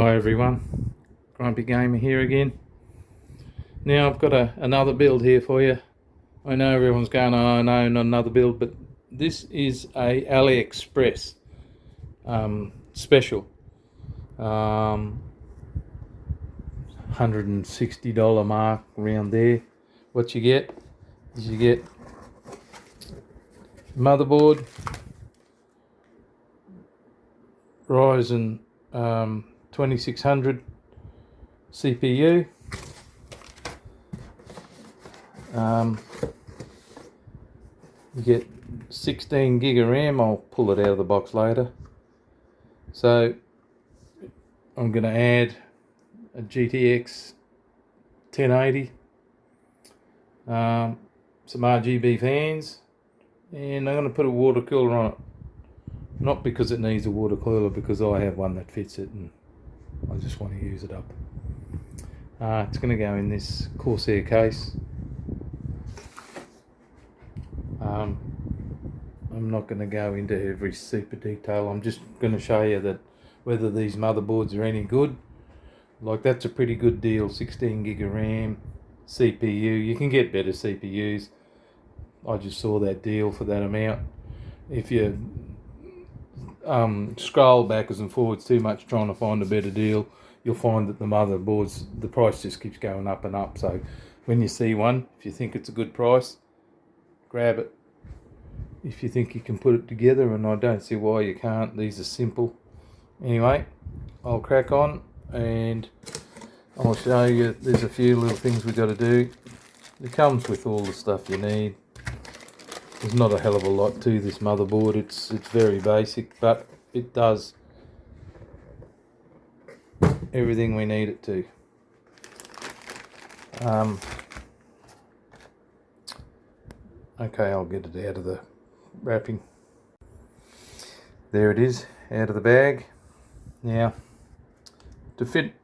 Hi everyone, Grumpy Gamer here again. Now I've got another build here for you. I know everyone's going, oh no, not another build, but this is a AliExpress special. $160 mark around there. What you get is you get motherboard, Ryzen 2600 CPU, you get 16 gig of RAM. I'll pull it out of the box later. So I'm going to add a GTX 1080, some RGB fans, and I'm going to put a water cooler on it. Not because it needs a water cooler, because I have one that fits it and I just want to use it up. It's going to go in this Corsair case. I'm not going to go into every super detail. I'm just going to show you that whether these motherboards are any good. Like, that's a pretty good deal. 16 gig of RAM, CPU. You can get better CPUs. I just saw that deal for that amount. If you scroll backwards and forwards too much trying to find a better deal, you'll find that the motherboards, the price just keeps going up and up. So when you see one, if you think it's a good price, grab it. If you think you can put it together, and I don't see why you can't, these are simple. Anyway, I'll crack on and I'll show you. There's a few little things we've got to do. It comes with all the stuff you need. There's not a hell of a lot to this motherboard. It's very basic, but it does everything we need it to. Okay, I'll get it out of the wrapping. There it is, out of the bag. Now, to fit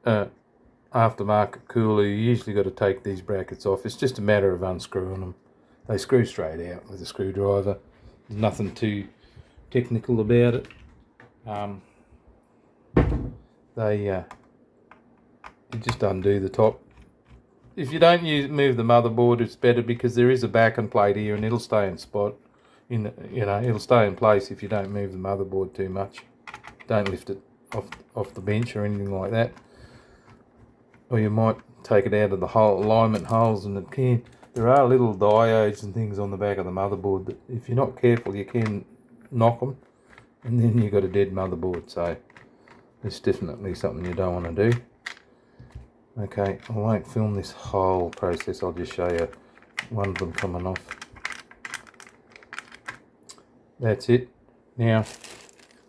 aftermarket cooler, you usually got to take these brackets off. It's just a matter of unscrewing them. They screw straight out with a screwdriver. There's nothing too technical about it. You just undo the top. If you don't move the motherboard, it's better, because there is a backing plate here and it'll stay in spot. It'll stay in place if you don't move the motherboard too much. Don't lift it off the bench or anything like that. Or you might take it out of the alignment holes, and it can. There are little diodes and things on the back of the motherboard that, if you're not careful, you can knock them, and then you've got a dead motherboard. So it's definitely something you don't want to do. Okay, I won't film this whole process. I'll just show you one of them coming off. That's it. Now,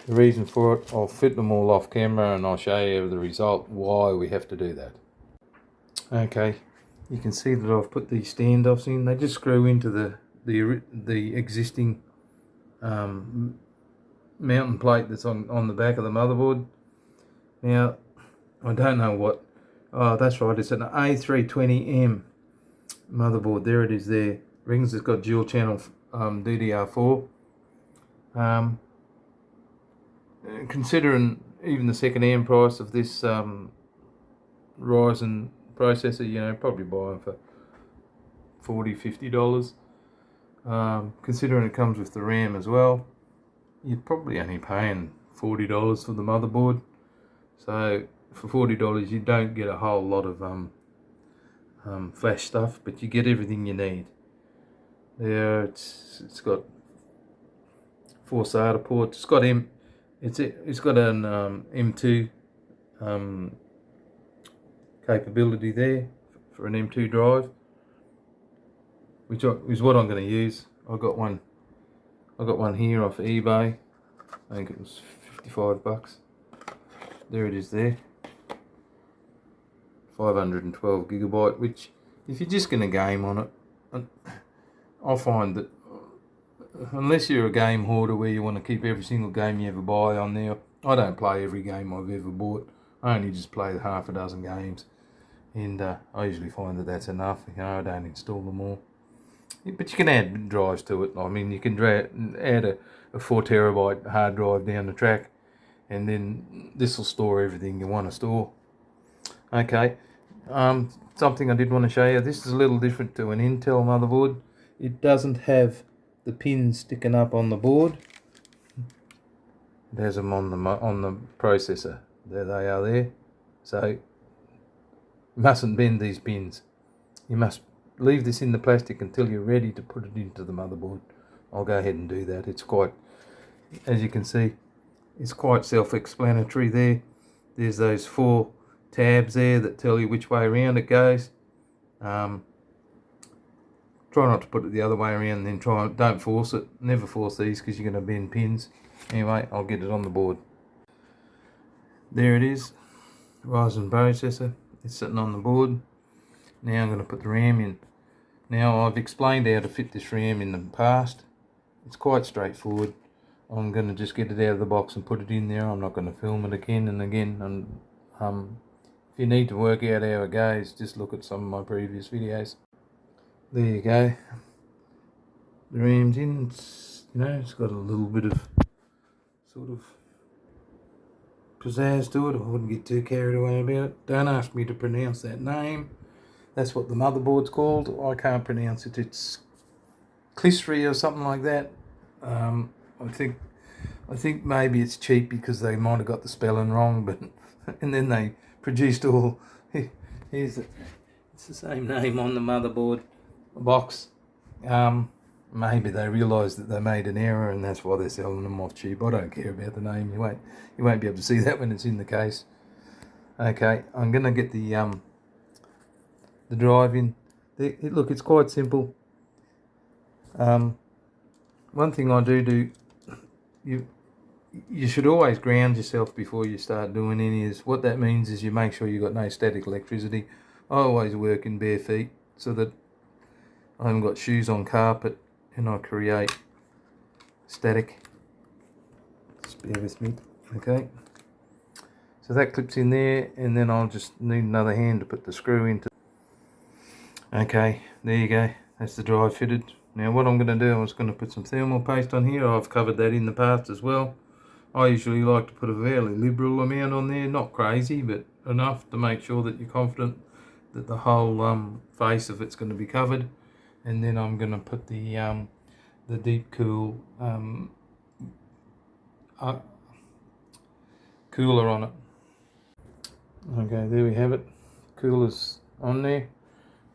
the reason for it, I'll fit them all off camera and I'll show you the result, why we have to do that. Okay, you can see that I've put these standoffs in. They just screw into the existing mounting plate that's on the back of the motherboard. Now, I don't know what. Oh, that's right. It's an A320M motherboard. There it is. There, rings. It's got dual channel DDR4. Considering even the second-hand price of this Ryzen processor, probably buy them for $40–50. Considering it comes with the RAM as well, you're probably only paying $40 for the motherboard. So for $40 you don't get a whole lot of flash stuff, but you get everything you need. There, it's got 4 SATA ports. It's got an M2 capability there for an M2 drive, which is what I'm going to use. I got one here off eBay. I think it was $55. There it is there. 512 gigabyte, which, if you're just going to game on it, I find that unless you're a game hoarder where you want to keep every single game you ever buy on there, I don't play every game I've ever bought. I only just play half a dozen games, and I usually find that that's enough. I don't install them all. But you can add drives to it. I mean, you can add a 4 terabyte hard drive down the track, and then this will store everything you want to store. Okay, something I did want to show you. This is a little different to an Intel motherboard. It doesn't have the pins sticking up on the board. It has them on the processor. There they are there. So you mustn't bend these pins. You must leave this in the plastic until you're ready to put it into the motherboard. I'll go ahead and do that. It's quite, as you can see, it's quite self-explanatory there. There's those 4 tabs there that tell you which way around it goes. Try not to put it the other way around, and then don't force it. Never force these because you're going to bend pins. Anyway, I'll get it on the board. There it is, Ryzen processor. It's sitting on the board. Now I'm going to put the RAM in. Now I've explained how to fit this RAM in the past. It's quite straightforward. I'm going to just get it out of the box and put it in there. I'm not going to film it again and again. And if you need to work out how it goes, just look at some of my previous videos. There you go. The RAM's in. It's got a little bit of sort of pizzazz to it. I wouldn't get too carried away about it. Don't ask me to pronounce that name. That's what the motherboard's called. I can't pronounce it. It's Clistry or something like that. I think maybe it's cheap because they might have got the spelling wrong, but and then they produced all. It's the same name on the motherboard box. Maybe they realised that they made an error and that's why they're selling them off cheap. I don't care about the name. You won't be able to see that when it's in the case. Okay, I'm gonna get the drive in. Look, it's quite simple. One thing I do, you should always ground yourself before you start doing any of this. What that means is you make sure you've got no static electricity. I always work in bare feet so that I haven't got shoes on carpet and I create static. Just bear with me. Okay. So that clips in there, and then I'll just need another hand to put the screw into. Okay, there you go. That's the drive fitted. Now what I'm going to do, I was going to put some thermal paste on here. I've covered that in the past as well. I usually like to put a fairly liberal amount on there, not crazy, but enough to make sure that you're confident that the whole face of it's going to be covered. And then I'm going to put the deep cool cooler on it. Okay, there we have it. Cooler's on there.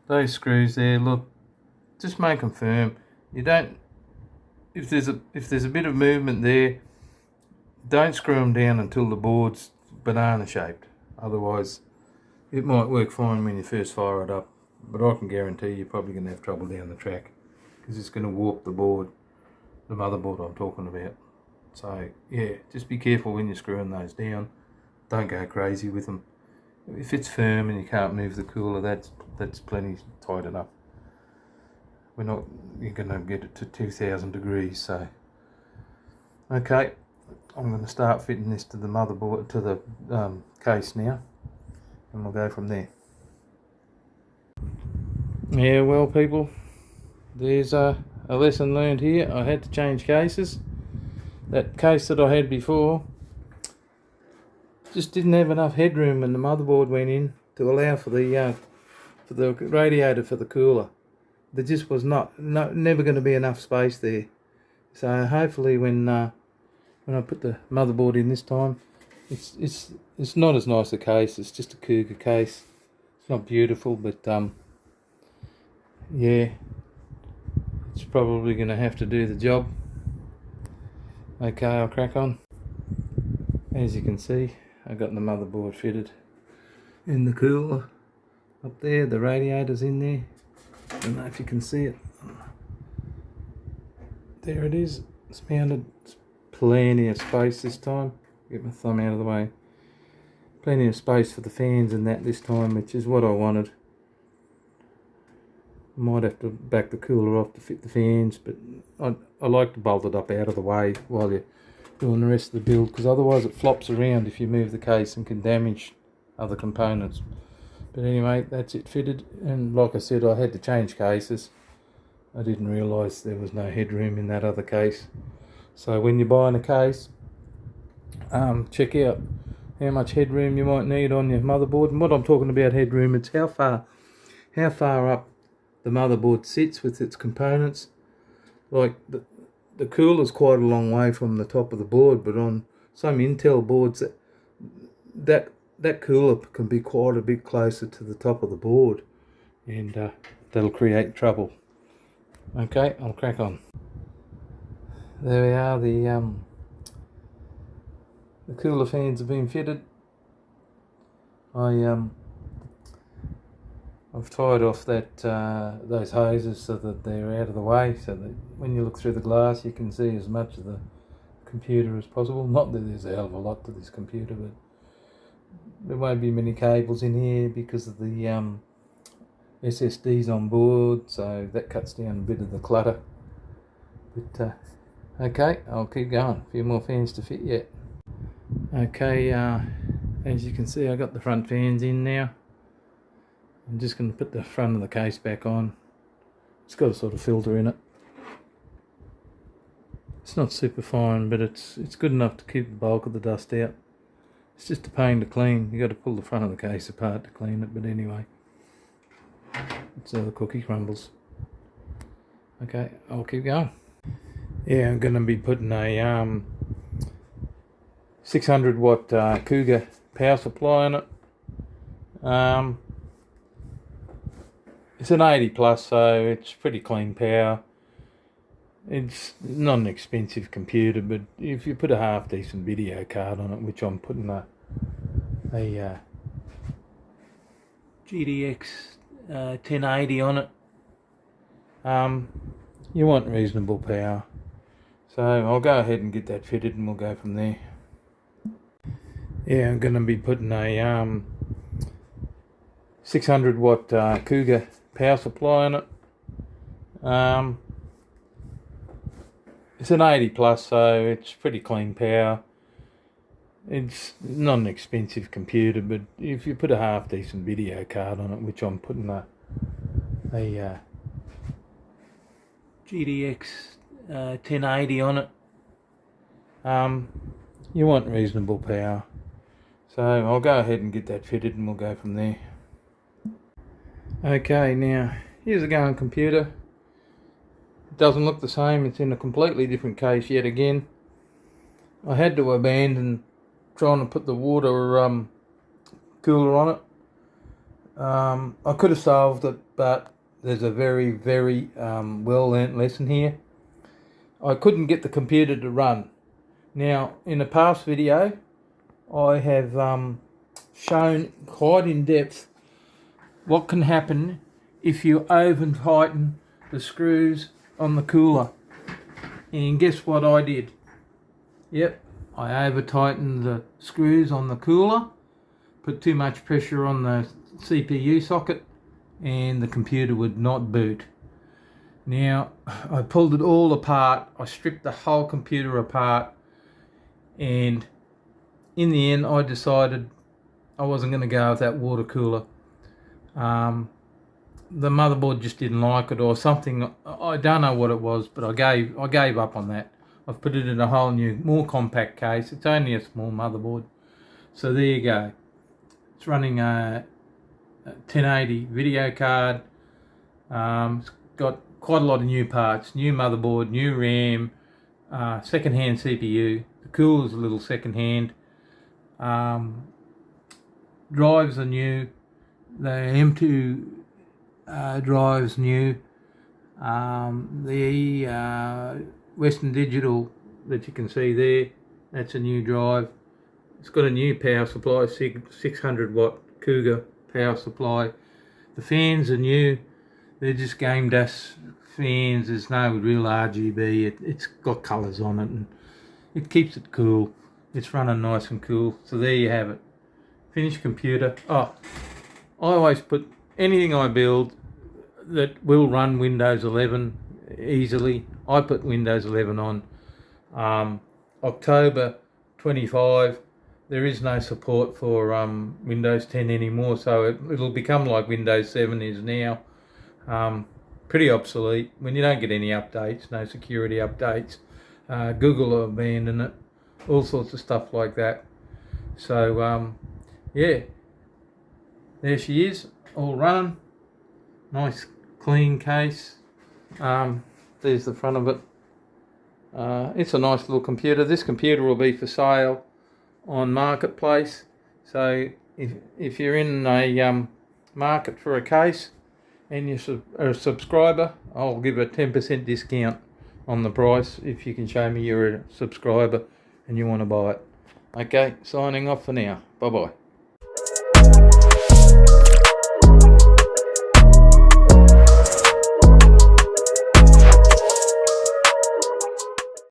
Those screws there, look, just make them firm. You don't, if there's a bit of movement there, don't screw them down until the board's banana shaped. Otherwise, it might work fine when you first fire it up, but I can guarantee you're probably going to have trouble down the track because it's going to warp the board, the motherboard I'm talking about. So yeah, just be careful when you're screwing those down. Don't go crazy with them. If it's firm and you can't move the cooler, that's plenty tight enough. You're going to get it to 2000 degrees. So okay, I'm going to start fitting this to the motherboard, to the case now, and we'll go from there. Yeah, well people, there's a lesson learned here. I had to change cases. That case that I had before just didn't have enough headroom when the motherboard went in to allow for the radiator for the cooler. There just was never going to be enough space there. So hopefully when I put the motherboard in this time, it's not as nice a case. It's just a Cougar case. It's not beautiful, but yeah, it's probably going to have to do the job. Okay, I'll crack on. As you can see, I got the motherboard fitted in the cooler up there. The radiator's in there. I don't know if you can see it. There it is. It's mounted. It's plenty of space this time. Get my thumb out of the way. Plenty of space for the fans and that this time, which is what I wanted. Might have to back the cooler off to fit the fans, but I like to bolt it up out of the way while you're doing the rest of the build, because otherwise it flops around if you move the case and can damage other components. But anyway, that's it fitted, and like I said, I had to change cases. I didn't realise there was no headroom in that other case. So when you're buying a case, check out how much headroom you might need on your motherboard. And what I'm talking about headroom, it's how far up the motherboard sits with its components. Like the cooler's quite a long way from the top of the board, but on some Intel boards that cooler can be quite a bit closer to the top of the board, and that'll create trouble. Okay, I'll crack on. There we are, the cooler fans have been fitted. I've tied off those hoses so that they're out of the way, so that when you look through the glass you can see as much of the computer as possible. Not that there's a hell of a lot to this computer, but there won't be many cables in here because of the SSDs on board, so that cuts down a bit of the clutter. But okay, I'll keep going. A few more fans to fit yet. Okay, as you can see, I got the front fans in now. I'm just going to put the front of the case back on. It's got a sort of filter in it. It's not super fine, but it's good enough to keep the bulk of the dust out. It's just a pain to clean. You got to pull the front of the case apart to clean it, but anyway, it's how the cookie crumbles. Okay, I'll keep going. Yeah, I'm going to be putting a 600 watt Cougar power supply on it. It's an 80 plus, so it's pretty clean power. It's not an expensive computer, but if you put a half decent video card on it, which I'm putting a GTX 1080 on it, you want reasonable power. So I'll go ahead and get that fitted and we'll go from there. Yeah, I'm going to be putting a 600 watt Cougar power supply on it. It's an 80 plus, so it's pretty clean power. It's not an expensive computer, but if you put a half decent video card on it, which I'm putting a GTX 1080 on it, you want reasonable power. So I'll go ahead and get that fitted and we'll go from there. Okay, now here's a going computer. It doesn't look the same. It's in a completely different case yet again. I had to abandon trying to put the water cooler on it. I could have solved it, but there's a very, very well learnt lesson here. I couldn't get the computer to run. Now, in a past video, I have shown quite in depth what can happen if you over tighten the screws on the cooler. And guess what I did? Yep, I over tightened the screws on the cooler, put too much pressure on the CPU socket, and the computer would not boot. Now, I pulled it all apart. I stripped the whole computer apart, and in the end I decided I wasn't going to go with that water cooler. The motherboard just didn't like it or something. I don't know what it was, but I gave up on that. I've put it in a whole new, more compact case. It's only a small motherboard. So there you go. It's running a 1080 video card. It's got quite a lot of new parts, new motherboard, new RAM, second-hand CPU. The cooler's a little second-hand. Drives are new. The M2 drive's new. The Western Digital that you can see there, that's a new drive. It's got a new power supply, 600 watt Cougar power supply. The fans are new. They're just game dust fans. There's no real RGB. It's got colours on it and it keeps it cool. It's running nice and cool. So there you have it. Finished computer. Oh, I always put anything I build that will run Windows 11 easily. I put Windows 11 on. October 25, there is no support for Windows 10 anymore, so it'll become like Windows 7 is now. Pretty obsolete. When you don't get any updates, no security updates, Google will abandon it. all sorts of stuff like that. So yeah, there she is, all running. Nice clean case. There's the front of it. It's a nice little computer. This computer will be for sale on Marketplace. So if you're in a market for a case and you're a subscriber, I'll give a 10% discount on the price if you can show me you're a subscriber and you want to buy it. Okay, signing off for now. Bye bye.